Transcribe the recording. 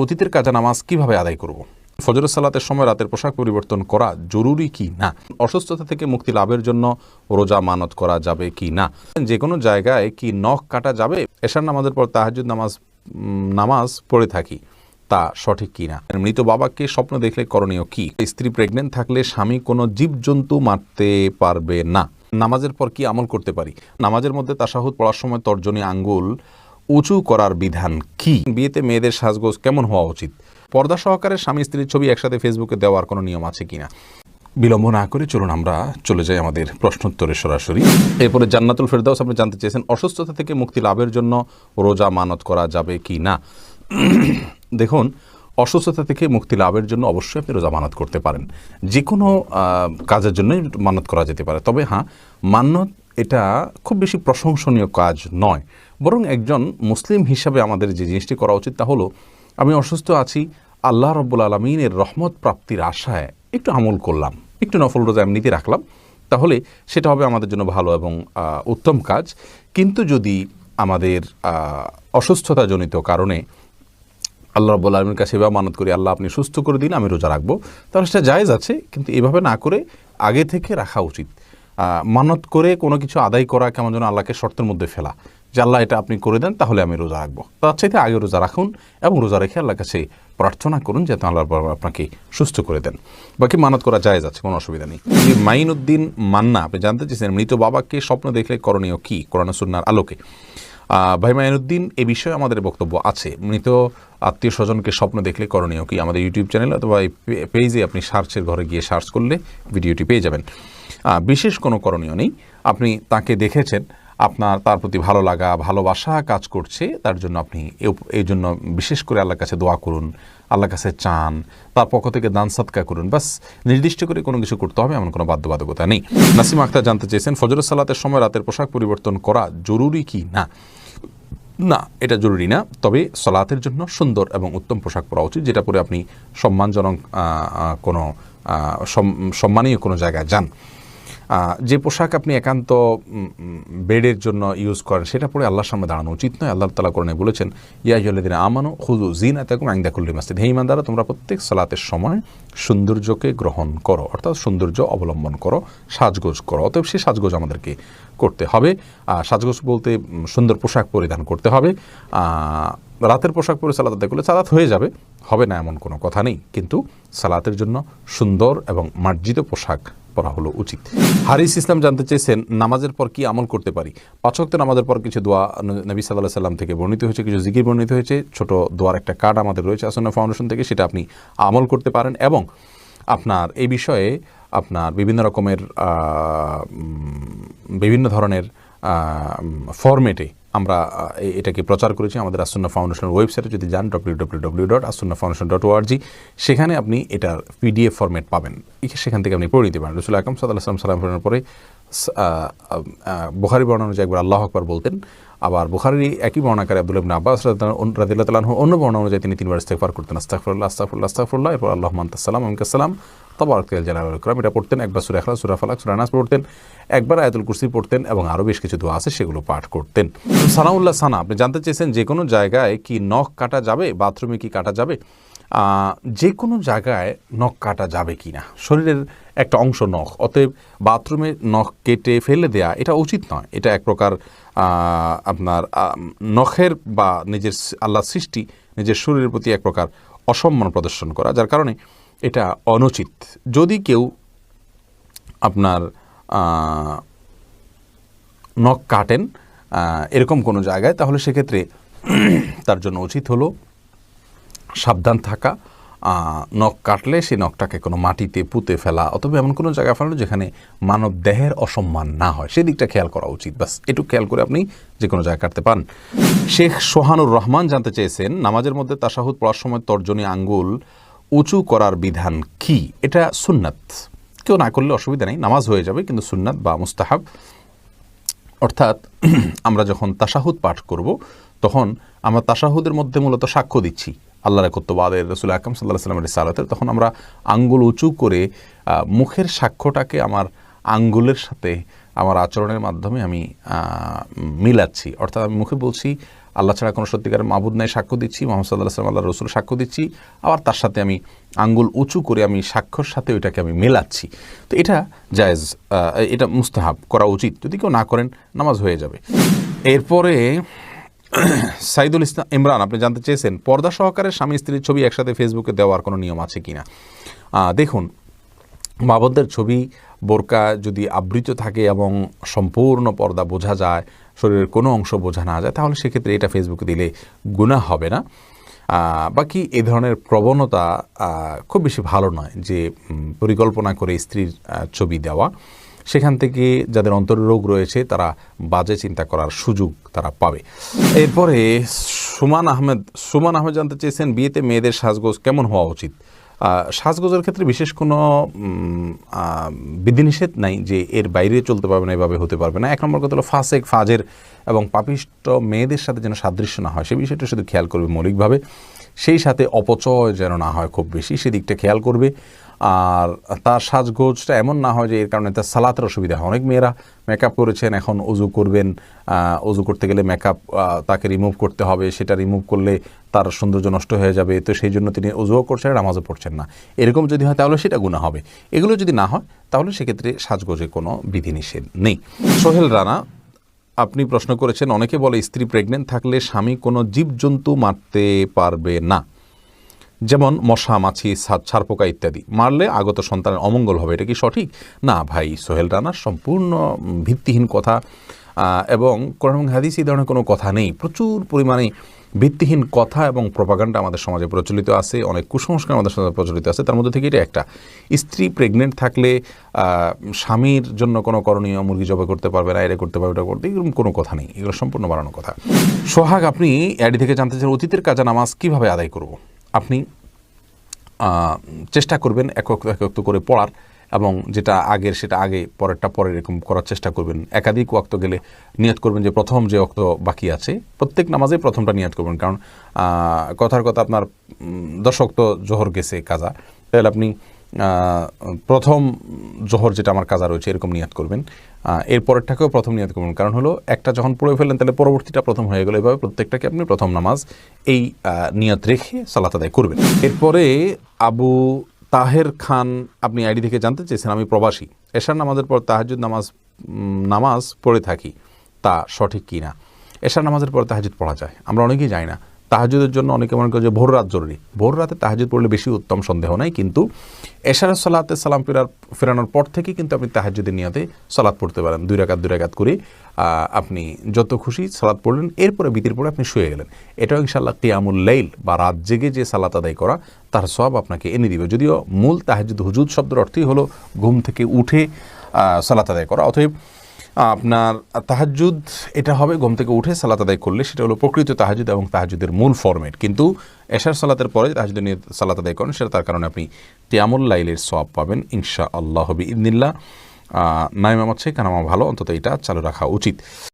অতীতের কাজা নামাজ কিভাবে আদায় করব? ফজরের সালাতের সময় রাতের পোশাক পরিবর্তন করা জরুরি কি না? অসুস্থতা থেকে মুক্তি লাভের জন্য রোজা মানত করা যাবে কি না? যে কোনো জায়গায় কি নখ কাটা যাবে? এশার নামাজের পর তাহাজ্জুদ নামাজ পড়ে থাকি, তা সঠিক কি না? মৃত বাবাকে স্বপ্ন দেখলে করণীয় কি? স্ত্রী প্রেগনেন্ট থাকলে স্বামী কোনো জীবজন্তু মারতে পারবে না। নামাজের পর কি আমল করতে পারি? নামাজের মধ্যে তাশাহুদ পড়ার সময় তর্জনী আঙ্গুল উঁচু করার বিধান কি? বিয়েতে মেয়েদের সাজগোজ কেমন হওয়া উচিত? পর্দা সহকারে স্বামী স্ত্রীর ছবি একসাথে ফেসবুকে দেওয়ার কোনো নিয়ম আছে কিনা? বিলম্ব না করে চলুন আমরা চলে যাই আমাদের প্রশ্নোত্তরে সরাসরি। এরপরে জান্নাতুল ফেরদাউস আপনি জানতে চেয়েছেন অসুস্থতা থেকে মুক্তি লাভের জন্য রোজা মানত করা যাবে কি না। দেখুন, অসুস্থতা থেকে মুক্তি লাভের জন্য অবশ্যই আপনি রোজা মানত করতে পারেন। যে কোনো কাজের জন্যই মানত করা যেতে পারে। তবে হ্যাঁ, মান্নত এটা খুব বেশি প্রশংসনীয় কাজ নয়, বরং একজন মুসলিম হিসাবে আমাদের যে জিনিসটি করা উচিত তা হলো, আমি অসুস্থ আছি, আল্লাহ রব্বুল আলমিনের রহমত প্রাপ্তির আশায় একটু আমল করলাম, একটু নফল রোজা এমনিতে রাখলাম, তাহলে সেটা হবে আমাদের জন্য ভালো এবং উত্তম কাজ। কিন্তু যদি আমাদের অসুস্থতাজনিত কারণে আল্লাহ রাব্বুল আলামিনের কাছে এভাবে মানত করি, আল্লাহ আপনি সুস্থ করে দিন, আমি রোজা রাখবো, তাহলে সেটা জায়েজ আছে। কিন্তু এভাবে না করে আগে থেকে রাখা উচিত। মানত করে কোনো কিছু আদায় করা কেমন যেন আল্লাহকে শর্তের মধ্যে ফেলা, যে আল্লাহ এটা আপনি করে দেন তাহলে আমি রোজা রাখবো। তার চাইতে আগে রোজা রাখুন এবং রোজা রেখে আল্লাহর কাছে প্রার্থনা করুন যাতে আল্লাহ আপনাকে সুস্থ করে দেন। বাকি মানত করা জায়েজ আছে, কোনো অসুবিধা নেই। মাইনুদ্দিন মান্না আপনি জানতে চেয়েছেন মৃত বাবাকে স্বপ্ন দেখলে করণীয় কি কোরআন সুন্নাহর আলোকে? ভাই মাইনুদ্দিন, এ বিষয়ে আমাদের বক্তব্য আছে। মৃত আত্মীয় স্বজনকে স্বপ্ন দেখলে করণীয় কি আমাদের ইউটিউব চ্যানেল অথবা এই পেজে আপনি সার্চের ঘরে গিয়ে সার্চ করলে ভিডিওটি পেয়ে যাবেন। বিশেষ কোনো করণীয় নেই। আপনি তাকে দেখেছেন, আপনার তার প্রতি ভালো লাগা ভালোবাসা কাজ করছে, তার জন্য আপনি এই জন্য বিশেষ করে আল্লাহর কাছে দোয়া করুন, আল্লাহর কাছে চান, তার পক্ষ থেকে দান সাদকা করুন। বাস, নির্দিষ্ট করে কোনো কিছু করতে হবে এমন কোনো বাধ্যবাধকতা নেই। নাসিম আক্তার জানতে চেয়েছেন ফজরের সালাতের সময় রাতের পোশাক পরিবর্তন করা জরুরি কি না? না, এটা জরুরি না। তবে সালাতের জন্য সুন্দর এবং উত্তম পোশাক পরা উচিত, যেটা পরে আপনি সম্মানজনক কোনো সম্মানীয় কোনো জায়গায় যান। যে পোশাক আপনি একান্ত বেডের জন্য ইউজ করেন সেটা পরে আল্লাহর সামনে দাঁড়ানো উচিত নয়। আল্লাহ তাআলা কোরআনে বলেছেন, ইয়া আইয়ুহাল্লাযীনা আমানু খুযু যিনাতাকুম ইনদা কুল্লি মাসজিদ, হে ঈমানদাররা তোমরা প্রত্যেক সালাতের সময় সৌন্দর্যকে গ্রহণ করো, অর্থাৎ সৌন্দর্য অবলম্বন করো, সাজগোজ করো। অতএব সেই সাজগোজ আমাদেরকে করতে হবে। সাজগোজ বলতে সুন্দর পোশাক পরিধান করতে হবে। রাতের পোশাক পরে সালাত আদায় করলে সালাত হয়ে যাবে, হবে না এমন কোনো কথা নেই, কিন্তু সালাতের জন্য সুন্দর এবং মার্জিত পোশাক পরা হলো উচিত। হারিস ইসলাম জানতে চেয়েছেন নামাজের পর কি আমল করতে পারি? 5 ওয়াক্ত নামাজের পর কিছু দোয়া নবী সাল্লাল্লাহু আলাইহি সাল্লাম থেকে বর্ণিত হয়েছে, কিছু জিকির বর্ণিত হয়েছে, ছোট দোয়ার একটা কার্ড আমাদের রয়েছে আসন্নাহ ফাউন্ডেশন থেকে, সেটা আপনি আমল করতে পারেন। এবং আপনার এই বিষয়ে আপনার বিভিন্ন রকমের বিভিন্ন ধরনের ফরম্যাটে আমরা এটাকে প্রচার করেছি আমাদের আসন্নাহ ফাউন্ডেশনের ওয়েবসাইটে। যদি যান www.assunnahfoundation.org, সেখানে আপনি এটার PDF ফরম্যাট পাবেন, সেখান থেকে আপনি পড়ে নিতে পারেন। রাসূল আকরাম সাল্লাল্লাহু আলাইহি ওয়াসাল্লাম সালাম ফেরানোর পরে বুখারী বর্ণনা অনুযায়ী একবার আল্লাহু আকবার বলতেন, আবার বুখারীর একই বর্ণনাকারী আব্দুল্লাহ ইবনে আব্বাস রাদিয়াল্লাহু তাআলা আনহু অন্য বর্ণনা অনুযায়ী তিনি 3 বার ইস্তিগফার করতেন, আস্তাগফিরুল্লাহ আস্তাগফিরুল্লাহ আস্তাগফিরুল্লাহ, এরপর আল্লাহুম্মা আনতাস সালাম ওয়া মিনকাস সালাম তাবারাকাল জালালুল ইকরাম, এটা পড়তেন। একবার সূরা ইখলাস, সূরা ফালাক, সূরা নাস পড়তেন, একবার আয়াতুল কুরসি পড়তেন এবং আরও বেশ কিছু দোয়া আছে সেগুলো পাঠ করতেন। সানাউল্লাহ সানা আপনি জানতে চেয়েছেন যে কোনো জায়গায় কি নখ কাটা যাবে, বাথরুমে কি কাটা যাবে? যে কোনো জায়গায় নখ কাটা যাবে কি না, শরীরের একটা অংশ নখ, অতএব বাথরুমে নখ কেটে ফেলে দেয়া এটা উচিত নয়। এটা এক প্রকার আপনার নখের বা নিজের আল্লাহ সৃষ্টি নিজের শরীরের প্রতি এক প্রকার অসম্মান প্রদর্শন করা, যার কারণে এটা অনুচিত। যদি কেউ আপনার নখ কাটেন এরকম কোনো জায়গায়, তাহলে সেক্ষেত্রে তার জন্য উচিত হলো সাবধান থাকা। নখ কাটলে সেই নখটাকে কোনো মাটিতে পুঁতে ফেলা অথবা এমন কোনো জায়গায় ফেলানো যেখানে মানব দেহের অসম্মান না হয়, সেদিকটা খেয়াল করা উচিত। বাস এটুকু খেয়াল করে আপনি যে কোনো জায়গায় কাটতে পারেন। শেখ সোহানুর রহমান জানতে চেয়েছেন নামাজের মধ্যে তাশাহুদ পড়ার সময় তর্জনী আঙ্গুল উঁচু করার বিধান কি? এটা সুন্নাত, কেউ না করলে অসুবিধা নেই, নামাজ হয়ে যাবে, কিন্তু সুন্নাত বা মুস্তাহাব। অর্থাৎ আমরা যখন তাশাহুদ পাঠ করব তখন আমরা তাশাহুদের মধ্যে মূলত সাক্ষ্য দিচ্ছি আল্লাহর একত্ববাদের, রাসূল আকরাম সাল্লাল্লাহু আলাইহি ওয়াসাল্লামের রিসালাতের। তখন আমরা আঙ্গুল উঁচু করে মুখের সাক্ষ্যটাকে আমার আঙ্গুলের সাথে আমার আচরণের মাধ্যমে আমি মিলাচ্ছি। অর্থাৎ আমি মুখে বলছি আল্লাহ ছাড়া কোনো সত্যিকারের মাবুদ নাই সাক্ষ্য দিচ্ছি, মুহাম্মদ সাল্লাল্লাহু আলাইহি ওয়াসাল্লাম আল্লাহর রাসূল সাক্ষ্য দিচ্ছি, আবার তার সাথে আমি আঙ্গুল উঁচু করে আমি সাক্ষ্যর সাথে ওইটাকে আমি মেলাচ্ছি। তো এটা জায়েজ, এটা মুস্তাহাব, করা উচিত। যদি কেউ না করেন নামাজ হয়ে যাবে। এরপরে সাইদুল ইসলাম ইমরান আপনি জানতে চেয়েছেন পর্দা সহকারে স্বামী স্ত্রীর ছবি একসাথে ফেসবুকে দেওয়ার কোনো নিয়ম আছে কিনা। দেখুন, মা বোনদের ছবি বোরকা যদি আবৃত থাকে এবং সম্পূর্ণ পর্দা বোঝা যায়, শরীরের কোনো অংশ বোঝা না যায়, তাহলে সেক্ষেত্রে এটা ফেসবুকে দিলে গুনাহ হবে না। বাকি এ ধরনের প্রবণতা খুব বেশি ভালো নয়, যে পরিকল্পনা করে স্ত্রীর ছবি দেওয়া। সেখান থেকে যাদের অন্তররোগ রয়েছে তারা বাজে চিন্তা করার সুযোগ তারা পাবে। এরপরে সুমান আহমেদ জানতে চেয়েছেন বিয়েতে মেয়েদের সাজগোজ কেমন হওয়া উচিত। সাজগোজের ক্ষেত্রে বিশেষ কোনো বিধিনিষেধ নাই যে এর বাইরে চলতে পারবে না, এভাবে হতে পারবে না। এক নম্বর কথা হলো ফাসেক, ফাজের এবং পাপিষ্ট মেয়েদের সাথে যেন সাদৃশ্য না হয়, সে বিষয়টা শুধু খেয়াল করবে মৌলিকভাবে। সেই সাথে অপচয় যেন না হয় খুব বেশি, সেদিকটা খেয়াল করবে। আর তার সাজগোজটা এমন না হয় যে এর কারণে তার সালাতের অসুবিধা হয়। অনেক মেয়েরা মেকআপ করেছেন, এখন অজু করবেন, অজু করতে গেলে মেকআপ তাকে রিমুভ করতে হবে, সেটা রিমুভ করলে তার সৌন্দর্য নষ্ট হয়ে যাবে, তো সেই জন্য তিনি অজুও করছেন, নামাজও পড়ছেন না। এরকম যদি হয় তাহলে সেটা গুনাহ হবে। এগুলো যদি না হয় তাহলে সেক্ষেত্রে সাজগোজে কোনো বিধিনিষেধ নেই। সোহেল রানা আপনি প্রশ্ন করেছেন অনেকে বলে স্ত্রী প্রেগনেন্ট থাকলে স্বামী কোনো জীবজন্তু মারতে পারবে না, যেমন মশা, মাছি, ছারপোকা ইত্যাদি, মারলে আগত সন্তানের অমঙ্গল হবে। এটা কি সঠিক? না ভাই সোহেল রানার সম্পূর্ণ ভিত্তিহীন কথা, এবং কোরআন এবং হাদিস এই ধরনের কোনো কথা নেই। প্রচুর পরিমাণে ভিত্তিহীন কথা এবং প্রপাগান্ডা আমাদের সমাজে প্রচলিত আছে, অনেক কুসংস্কার আমাদের সমাজে প্রচলিত আছে। তার মধ্যে থেকে এটা একটা, স্ত্রী প্রেগনেন্ট থাকলে স্বামীর জন্য কোনো করণীয়, মুরগি জবাই করতে পারবে না, এটা করতে পারবে, এটা করতে, এরকম কোনো কথা নেই। এগুলো সম্পূর্ণ বানানো কথা। সোহাগ আপনি অ্যাডি থেকে জানতে চান অতীতের কাজা নামাজ কীভাবে আদায় করব। আপনি চেষ্টা করবেন এক ওয়াক্ত করে পড়ার, এবং যেটা আগের সেটা আগে, পরেরটা পরে, এরকম করার চেষ্টা করবেন। একাধিক ওয়াক্ত গেলে নিয়ত করবেন যে প্রথম যে ওয়াক্ত বাকি আছে প্রত্যেক নামাজে প্রথমটা নিয়ত করবেন। কারণ কথার কথা আপনার 10 ওয়াক্ত জোহর গেছে কাজা, তাহলে আপনি প্রথম জোহর যেটা আমার কাজা রয়েছে এরকম নিয়ত করবেন, এরপরেরটাকেও প্রথম নিয়ত করবেন। কারণ হলো একটা যখন পড়ে ফেললেন তাহলে পরবর্তীটা প্রথম হয়ে গেল। এভাবে প্রত্যেকটাকে আপনি প্রথম নামাজ এই নিয়ত রেখে সালাত আদায় করবেন। এরপরে আবু তাহের খান আপনি আইডি থেকে জানতে চেয়েছেন আমি প্রবাসী, এশার নামাজের পর তাহাজ্জুদ নামাজ পড়ে থাকি, তা সঠিক কি না। এশার নামাজের পর তাহাজ্জুদ পড়া যায়, আমরা অনেকেই যাই না। তাহাজ্জুদের জন্য অনেকে মনে করে যে ভোর রাত জরুরি, ভোর রাতে তাহাজ্জুদ পড়লে বেশি উত্তম, সন্দেহ নাই। কিন্তু এশারের সালাতে সালাম ফেরানোর পর থেকে কিন্তু আপনি তাহাজ্জুদের নিয়তে সালাত পড়তে পারেন। 2 রাকাত করে আপনি যত খুশি সালাত পড়লেন, এরপরে বিতির পরে আপনি শুয়ে গেলেন। এটাও ইনশাআল্লাহ কিয়ামুল লাইল বা রাত জেগে যে সালাত আদায় করা তার সওয়াব আপনাকে এনে দিবে। যদিও মূল তাহাজ্জুদ, হুজুদ শব্দের অর্থই হলো ঘুম থেকে উঠে সালাত আদায় করা। অতএব আপনার তাহাজ্জুদ এটা হবে ঘুম থেকে উঠে সালাত আদায় করলে, সেটা হলো প্রকৃত তাহাজ্জুদ এবং তাহাজ্জুদের মূল ফরম্যাট। কিন্তু এশার সালাতের পরে তাহাজ্জুদের নিয়ে সালাত আদায় করেন, সেটা তার কারণে আপনি কিয়ামুল লাইলের সওয়াব পাবেন ইনশাআল্লাহ বিইذনিল্লাহ। না ইমাম আছে কেন ভালো, অন্তত এটা চালু রাখা উচিত।